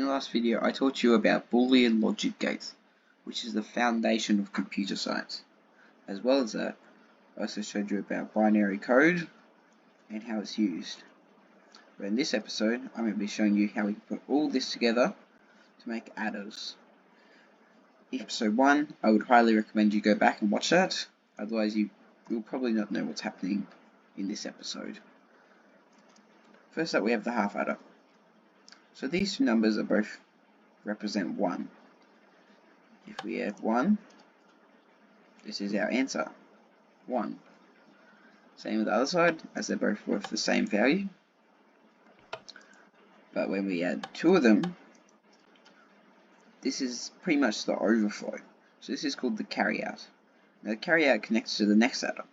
the last video I taught you about Boolean logic gates, which is the foundation of computer science. As well as that, I also showed you about binary code and how it's used. But in this episode, I'm going to be showing you how we can put all this together to make adders. Episode 1, I would highly recommend you go back and watch that, otherwise you will probably not know what's happening in this episode. First up, we have the half adder. So these two numbers are both represent 1. If we add 1, this is our answer, 1. Same with the other side, as they're both worth the same value. But when we add 2 of them, this is pretty much the overflow. So this is called the carryout. Now the carryout connects to the next adder.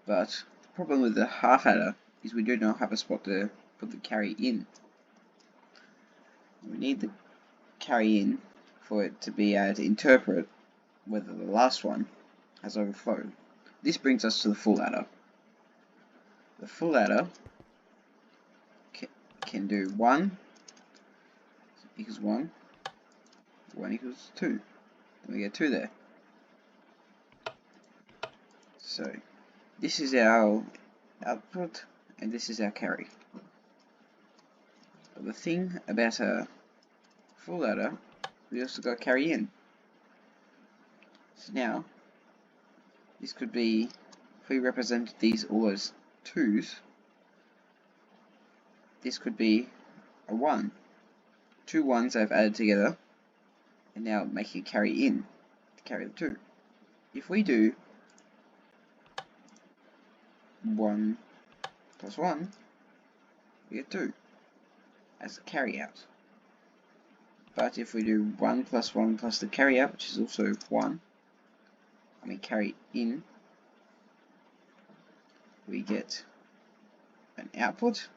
But the problem with the half adder is we do not have a spot to put the carry in. We need the carry in for it to be able to interpret whether the last one has overflowed. This brings us to the full adder. The full adder can do 1 equals 1, 1 equals 2. Then we get 2 there. So this is our output and this is our carry. But the thing about a full adder, we also got carry in. So now, this could be, if we represented these all as 2's, this could be a 1. 2 1's I've added together, and now making a carry in to carry the 2. If we do 1 plus 1, we get 2 as a carry out. But if we do 1 plus the carry out, which is also 1, carry in, we get an output,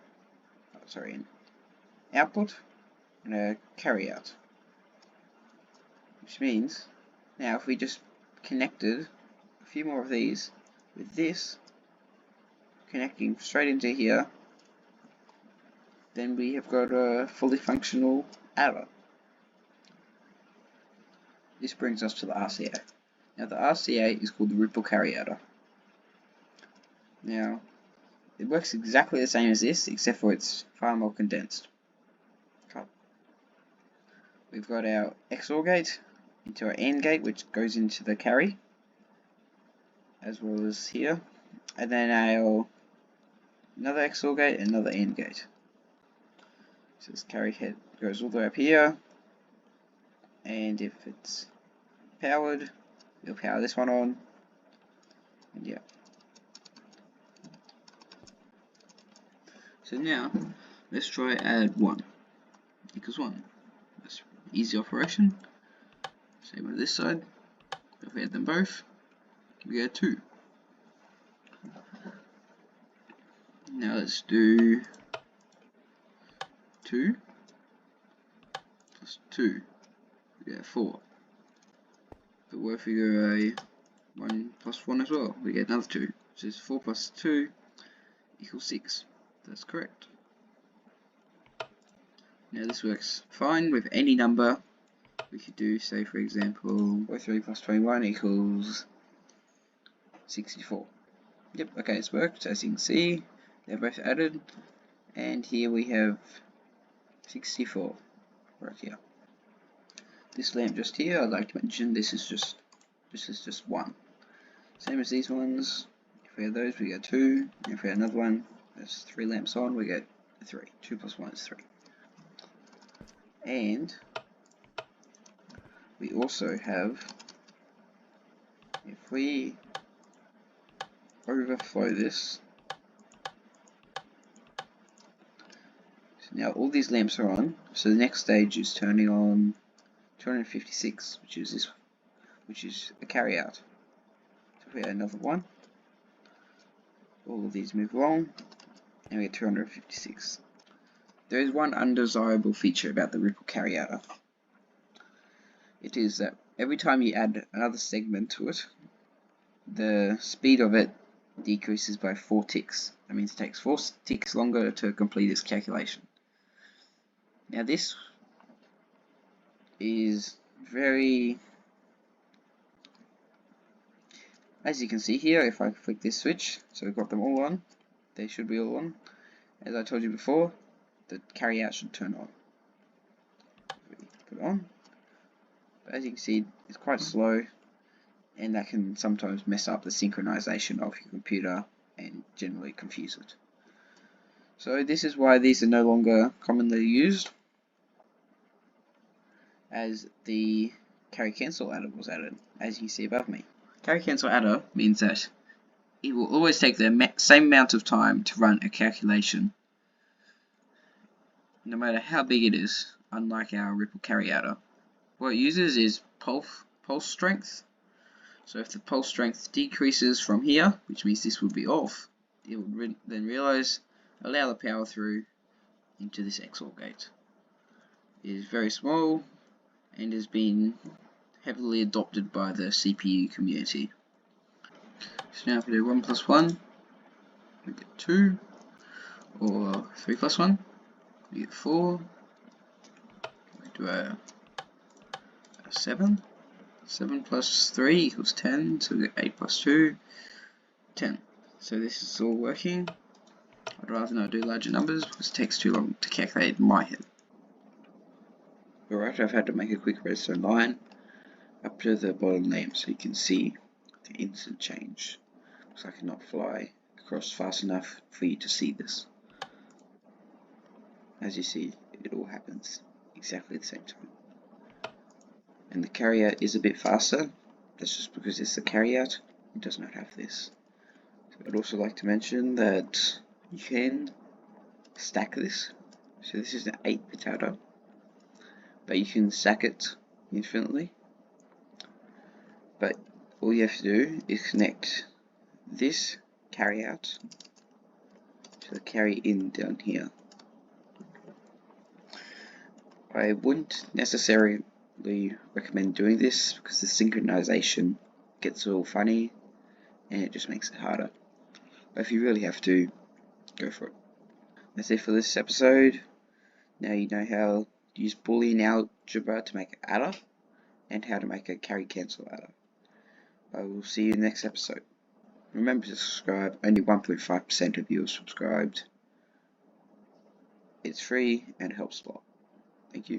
an output and a carry out. Which means, now if we just connected a few more of these with this, connecting straight into here, then we have got a fully functional adder. This brings us to the RCA. Now the RCA is called the ripple carry adder. Now it works exactly the same as this, except for it's far more condensed. We've got our XOR gate into our AND gate, which goes into the carry, as well as here, and then our another XOR gate and another AND gate. So this carry head goes all the way up here, and if it's powered, we'll power this one on, and yeah. So now, let's try add 1 equals 1. That's easy operation. Same on this side. If we add them both, we get 2. Now let's do 2 plus 2, we get 4. But what if we go a 1 plus 1 as well? We get another 2. So it's 4 plus 2 equals 6. That's correct. Now this works fine with any number. We could do, say for example, 43 plus 21 equals 64. Yep, okay, it's worked. As you can see, they're both added. And here we have 64 right here. This lamp just here, I'd like to mention this is just 1. Same as these ones. If we have those, we get 2. And if we have another one, there's 3 lamps on, we get 3. 2 plus 1 is 3. And we also have, if we overflow this, so now all these lamps are on, so the next stage is turning on 256, which is a carry out. So if we add another one, all of these move along, and we get 256. There is one undesirable feature about the ripple carry adder. It is that every time you add another segment to it, the speed of it decreases by 4 ticks. That means it takes 4 ticks longer to complete this calculation. Now this is very, as you can see here, if I flick this switch, so we've got them all on, they should be all on. As I told you before, the carry out should turn on. Put it on. But as you can see, it's quite slow, and that can sometimes mess up the synchronization of your computer and generally confuse it. So this is why these are no longer commonly used, as the carry cancel adder was added, as you can see above me. Carry cancel adder means that it will always take the same amount of time to run a calculation, no matter how big it is, unlike our ripple carry adder. What it uses is pulse strength. So if the pulse strength decreases from here, which means this would be off, it would then allow the power through into this XOR gate. It is very small and has been heavily adopted by the CPU community. So now if we do 1 plus 1, we get 2, or 3 plus 1, we get 4, we do a 7, 7 plus 3 equals 10, so we get 8 plus 2, 10. So this is all working. I'd rather not do larger numbers because it takes too long to calculate in my head. Alright, I've had to make a quick redstone line up to the bottom name so you can see the instant change, because I cannot fly across fast enough for you to see this. As you see, it all happens exactly at the same time. And the carryout is a bit faster. That's just because it's the carryout. It does not have this. So I'd also like to mention that you can stack this. So this is an 8-bit adder, but you can stack it infinitely. But all you have to do is connect this carryout to the carry in down here. I wouldn't necessarily recommend doing this because the synchronization gets all funny and it just makes it harder. But if you really have to, go for it. That's it for this episode. Now you know how to use Boolean algebra to make an adder and how to make a carry cancel adder. I will see you in the next episode. Remember to subscribe. Only 1.5% of you are subscribed. It's free and helps a lot. Thank you.